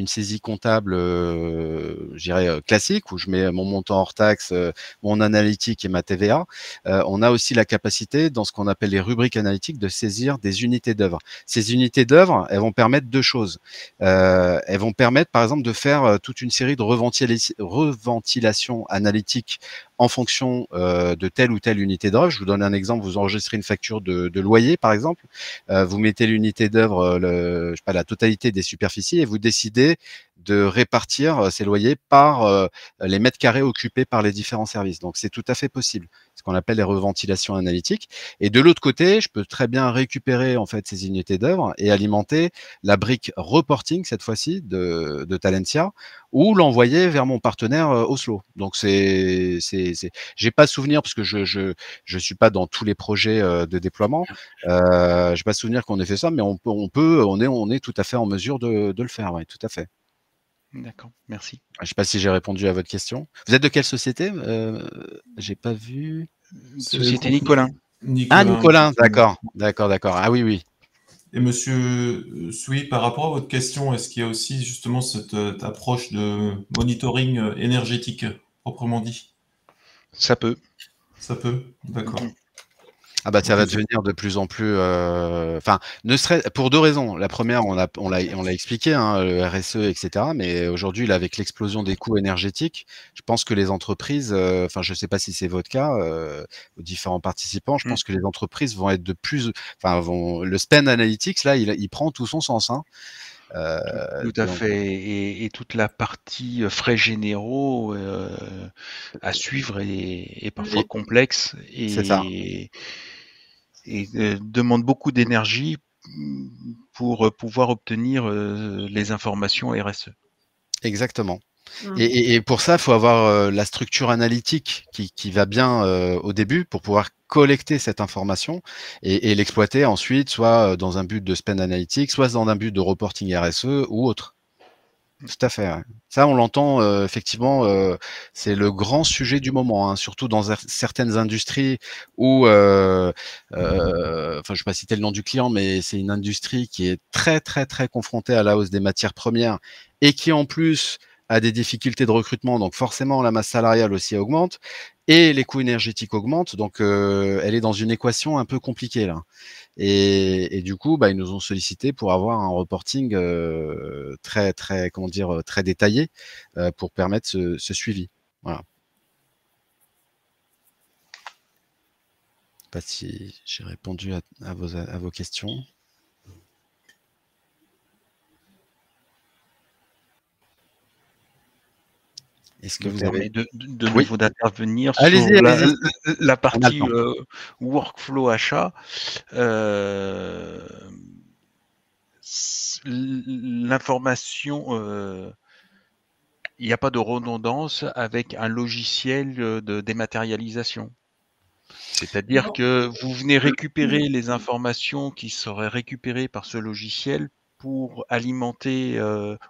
saisie comptable, je dirais classique où je mets mon montant hors taxe, mon analytique et ma TVA. On a aussi la capacité dans ce qu'on appelle les rubriques analytiques de saisir des unités d'œuvre. Ces unités d'œuvre, elles vont permettre deux choses. Elles vont permettre par exemple de faire toute une série de reventilation analytique en fonction de telle ou telle unité d'œuvre. Je vous donne un exemple, vous enregistrez une facture de loyer par exemple, vous mettez l'unité d'œuvre, je sais pas, la totalité des superficies et vous décidez de répartir ces loyers par les mètres carrés occupés par les différents services. Donc c'est tout à fait possible, ce qu'on appelle les reventilations analytiques. Et de l'autre côté, je peux très bien récupérer en fait ces unités d'œuvre et alimenter la brique reporting cette fois-ci de Talentia ou l'envoyer vers mon partenaire Oslo. Donc j'ai pas souvenir parce que je suis pas dans tous les projets de déploiement. J'ai pas souvenir qu'on ait fait ça, mais on est tout à fait en mesure de le faire. Oui, tout à fait. D'accord, merci. Je sais pas si j'ai répondu à votre question. Vous êtes de quelle société? J'ai pas vu. Société Nicolin. Nicolin, d'accord. Ah oui. Et monsieur Soui, par rapport à votre question, est-ce qu'il y a aussi justement cette approche de monitoring énergétique, proprement dit? Ça peut. Ça peut, d'accord. Ah bah ça va devenir de plus en plus, enfin, ne serait pour 2 raisons. La première, on l'a expliqué, hein, le RSE, et cetera. Mais aujourd'hui, là, avec l'explosion des coûts énergétiques, je pense que les entreprises, enfin, je sais pas si c'est votre cas, aux différents participants, je pense que les entreprises vont être de plus, enfin, le spend analytics, là, il prend tout son sens, hein. Tout à fait. Et toute la partie frais généraux à suivre est parfois complexe C'est ça. et demande beaucoup d'énergie pour pouvoir obtenir les informations RSE. Exactement. Et pour ça, il faut avoir la structure analytique qui va bien au début pour pouvoir collecter cette information et l'exploiter ensuite, soit dans un but de spend analytics, soit dans un but de reporting RSE ou autre. Tout à fait. Ouais. Ça, on l'entend effectivement. C'est le grand sujet du moment, hein, surtout dans certaines industries où, enfin, je ne vais pas citer le nom du client, mais c'est une industrie qui est très, très, très confrontée à la hausse des matières premières et qui, en plus, a des difficultés de recrutement. Donc, forcément, la masse salariale aussi augmente et les coûts énergétiques augmentent. Donc, elle est dans une équation un peu compliquée là. Et du coup, bah, ils nous ont sollicité pour avoir un reporting très, très, comment dire, très détaillé pour permettre ce suivi. Voilà. Je ne sais pas si j'ai répondu à vos questions. Est-ce que vous avez de nouveau d'intervenir sur la partie workflow achat? L'information, il n'y a pas de redondance avec un logiciel de dématérialisation. C'est-à-dire que vous venez récupérer les informations qui seraient récupérées par ce logiciel pour alimenter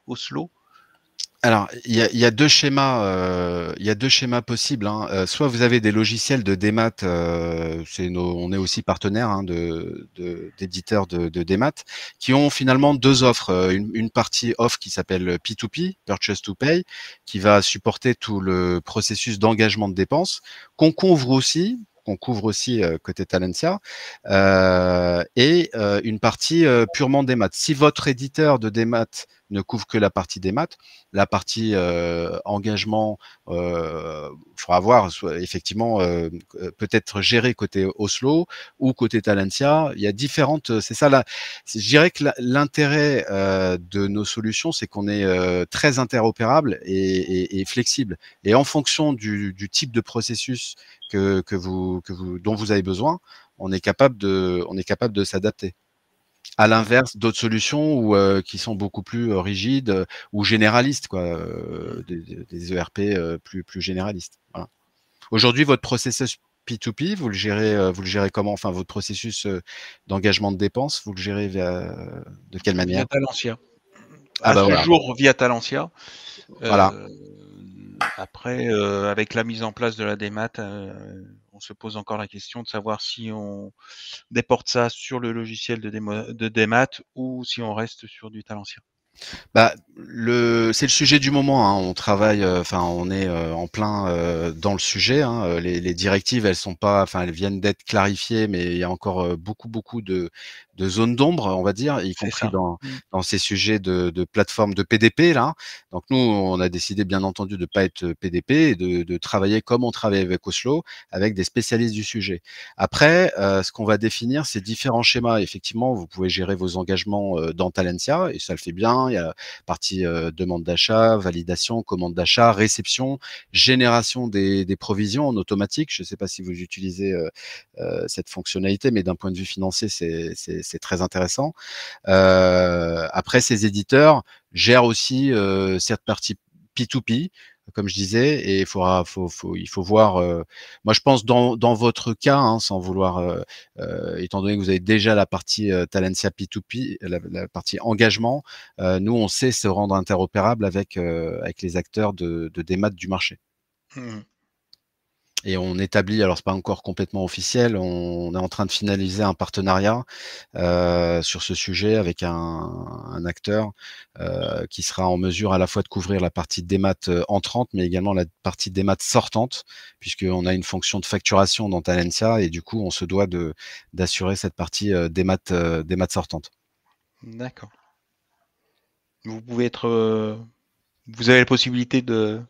Oslo. Alors, il y a 2 schémas, possibles, hein. Soit vous avez des logiciels de démat, on est aussi partenaire, hein, d'éditeurs de démat, qui ont finalement 2 offres. Une partie offre qui s'appelle P2P, Purchase to Pay, qui va supporter tout le processus d'engagement de dépenses, qu'on couvre aussi côté Talentia, et une partie purement démat. Si votre éditeur de démat ne couvre que la partie démat, la partie engagement, faudra voir, effectivement, peut-être géré côté Oslo ou côté Talentia. Il y a différentes. C'est ça là. Je dirais que l'intérêt de nos solutions, c'est qu'on est très interopérable et flexible. Et en fonction du type de processus dont vous avez besoin, on est capable de s'adapter. À l'inverse d'autres solutions qui sont beaucoup plus rigides ou généralistes, quoi, des ERP plus généralistes. Voilà. Aujourd'hui, votre processus P2P, vous le gérez comment? Enfin, votre processus d'engagement de dépenses, vous le gérez de quelle manière? Via Talentia. À ce jour, via Talentia. Voilà. Après, avec la mise en place de la démat, on se pose encore la question de savoir si on déporte ça sur le logiciel de démat ou si on reste sur du Talentia. Bah, c'est le sujet du moment, hein. On travaille, enfin, on est en plein dans le sujet, hein. Les directives, elles viennent d'être clarifiées, mais il y a encore beaucoup de zones d'ombre, on va dire, y compris dans ces sujets de plateforme de PDP là. Donc nous, on a décidé bien entendu de pas être PDP et de travailler comme on travaille avec Oslo, avec des spécialistes du sujet. Après, ce qu'on va définir, c'est différents schémas. Effectivement, vous pouvez gérer vos engagements dans Talentia et ça le fait bien. Il y a partie demande d'achat, validation, commande d'achat, réception, génération des provisions en automatique. Je ne sais pas si vous utilisez cette fonctionnalité, mais d'un point de vue financier, c'est très intéressant. Après, ces éditeurs gèrent aussi cette partie P2P, comme je disais, et il faut voir. Moi, je pense dans votre cas, hein, sans vouloir, étant donné que vous avez déjà la partie Talentia P2P, la partie engagement, nous, on sait se rendre interopérable avec les acteurs de démat du marché. Et on établit, alors c'est pas encore complètement officiel, on est en train de finaliser un partenariat sur ce sujet avec un acteur qui sera en mesure à la fois de couvrir la partie démat entrante, mais également la partie démat sortante, puisqu'on a une fonction de facturation dans Talentia et du coup on se doit d'assurer cette partie démat sortante. D'accord. Vous pouvez être, vous avez la possibilité de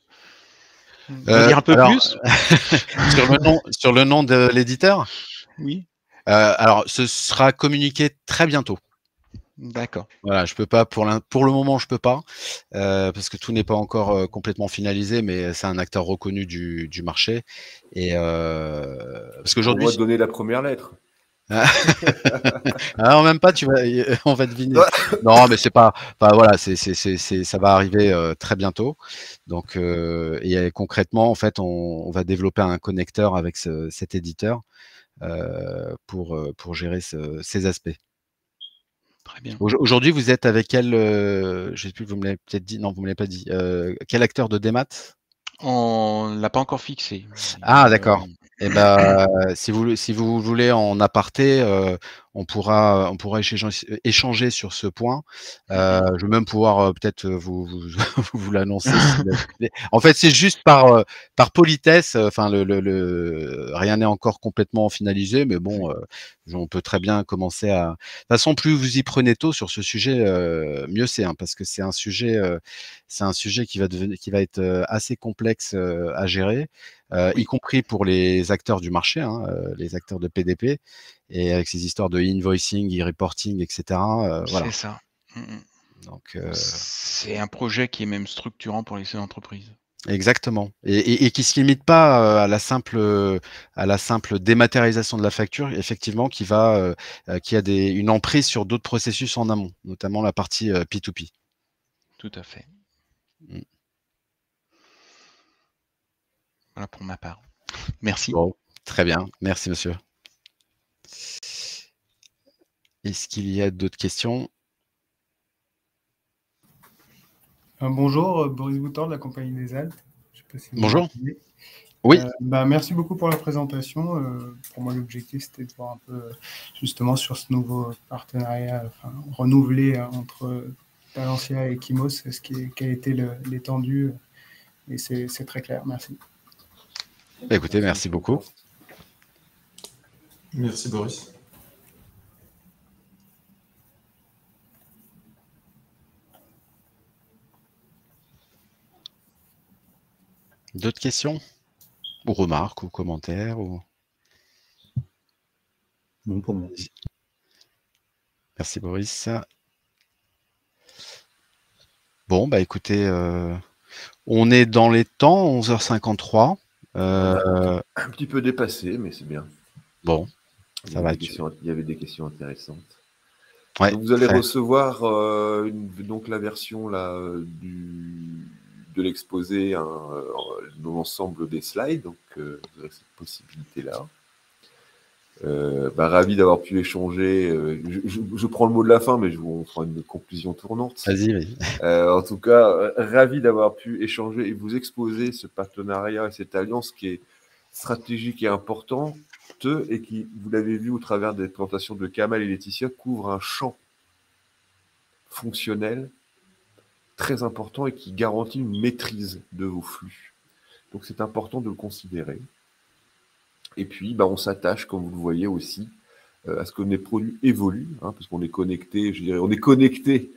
dire un peu plus sur le nom de l'éditeur. Oui. Alors, ce sera communiqué très bientôt. D'accord. Voilà, je peux pas pour le moment, je peux pas parce que tout n'est pas encore complètement finalisé, mais c'est un acteur reconnu du marché et parce qu'aujourd'hui. On va donner la première lettre. Alors même pas, on va deviner. Non, mais c'est pas. Enfin voilà, ça va arriver très bientôt. Donc et concrètement, en fait, on va développer un connecteur avec cet éditeur pour gérer ces aspects. Très bien. Aujourd'hui, vous êtes avec quel, je sais plus, vous me l'avez peut-être dit, non, vous me l'avez pas dit. Quel acteur de démat? On l'a pas encore fixé. Ah d'accord. Et ben, si vous voulez en aparté, on pourra échanger sur ce point. Je vais même pouvoir peut-être vous l'annoncer. En fait, c'est juste par politesse. Enfin, rien n'est encore complètement finalisé, mais bon, on peut très bien commencer à. De toute façon, plus vous y prenez tôt sur ce sujet, mieux c'est, hein, parce que c'est un sujet qui va être assez complexe à gérer. Y compris pour les acteurs du marché, hein, les acteurs de PDP, et avec ces histoires de invoicing, e-reporting, etc. Voilà. C'est ça. Donc, c'est un projet qui est même structurant pour les entreprises. Exactement. Et qui se limite pas à la simple dématérialisation de la facture, effectivement, qui a une emprise sur d'autres processus en amont, notamment la partie P2P. Tout à fait. Voilà pour ma part. Merci. Bon, très bien. Merci, monsieur. Est-ce qu'il y a d'autres questions? Bonjour, Boris Boutor de la Compagnie des Alpes. Je sais pas si vous Bonjour. m'entendez. Oui. Merci beaucoup pour la présentation. Pour moi, l'objectif, c'était de voir un peu justement sur ce nouveau partenariat renouvelé entre Talentia et Kimos, quelle a été l'étendue. Et c'est très clair. Merci. Écoutez, merci beaucoup. Merci Boris. D'autres questions ou remarques ou commentaires ou... Non, pour moi. Merci Boris. Bon, bah écoutez, on est dans les temps, 11h53. Un petit peu dépassé, mais c'est bien. Bon, ça va. Il y avait des questions intéressantes. Ouais, donc vous allez recevoir donc la version là, de l'exposé, dans l'ensemble des slides. Donc vous aurez cette possibilité-là. Ravi d'avoir pu échanger. Je prends le mot de la fin, mais on fera une conclusion tournante. Vas-y. En tout cas, ravi d'avoir pu échanger et vous exposer ce partenariat et cette alliance qui est stratégique et importante et qui, vous l'avez vu au travers des présentations de Kamal et Laetitia, couvre un champ fonctionnel très important et qui garantit une maîtrise de vos flux. Donc c'est important de le considérer. Et puis, on s'attache, comme vous le voyez aussi, à ce que les produits évoluent, hein, parce qu'on est connecté, on est connecté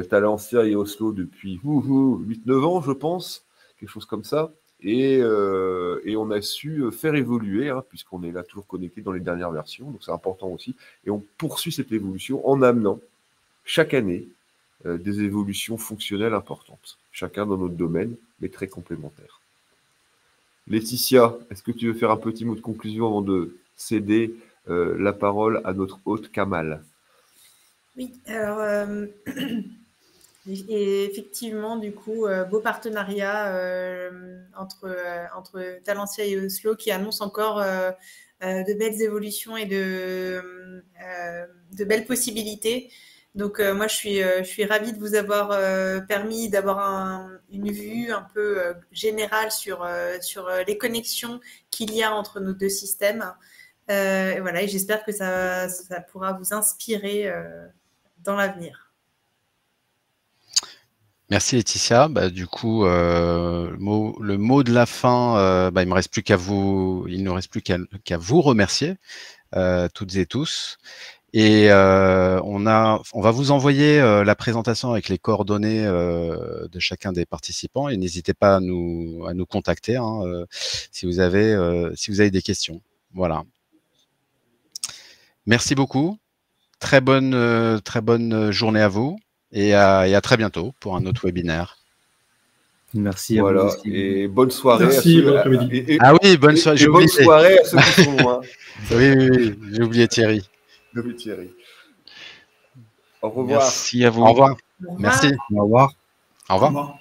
Talentia et Oslo depuis 8-9 ans, je pense, quelque chose comme ça. Et on a su faire évoluer, hein, puisqu'on est là toujours connecté dans les dernières versions, donc c'est important aussi. Et on poursuit cette évolution en amenant chaque année des évolutions fonctionnelles importantes, chacun dans notre domaine, mais très complémentaires. Laetitia, est-ce que tu veux faire un petit mot de conclusion avant de céder la parole à notre hôte Kamal? Oui, alors et effectivement, du coup, beau partenariat entre Talentia et Oslo qui annonce encore de belles évolutions et de belles possibilités. Donc moi, je suis ravie de vous avoir permis d'avoir une vue un peu générale sur les connexions qu'il y a entre nos deux systèmes. Et voilà, et j'espère que ça pourra vous inspirer dans l'avenir. Merci Laetitia. Du coup, le mot de la fin, il ne reste plus qu'à vous remercier toutes et tous. Et on va vous envoyer la présentation avec les coordonnées de chacun des participants et n'hésitez pas à nous contacter si vous avez des questions. Voilà. Merci beaucoup. Très bonne journée à vous et à très bientôt pour un autre webinaire. Merci à voilà, vous aussi. Et bonne soirée. Merci, bon après-midi. Ah oui, bonne soirée. Bonne soirée à ceux qui sont loin. Oui, j'ai oublié Thierry. Oui, Thierry. Au revoir. Merci à vous. Au revoir. Au revoir. Merci. Au revoir. Au revoir. Au revoir.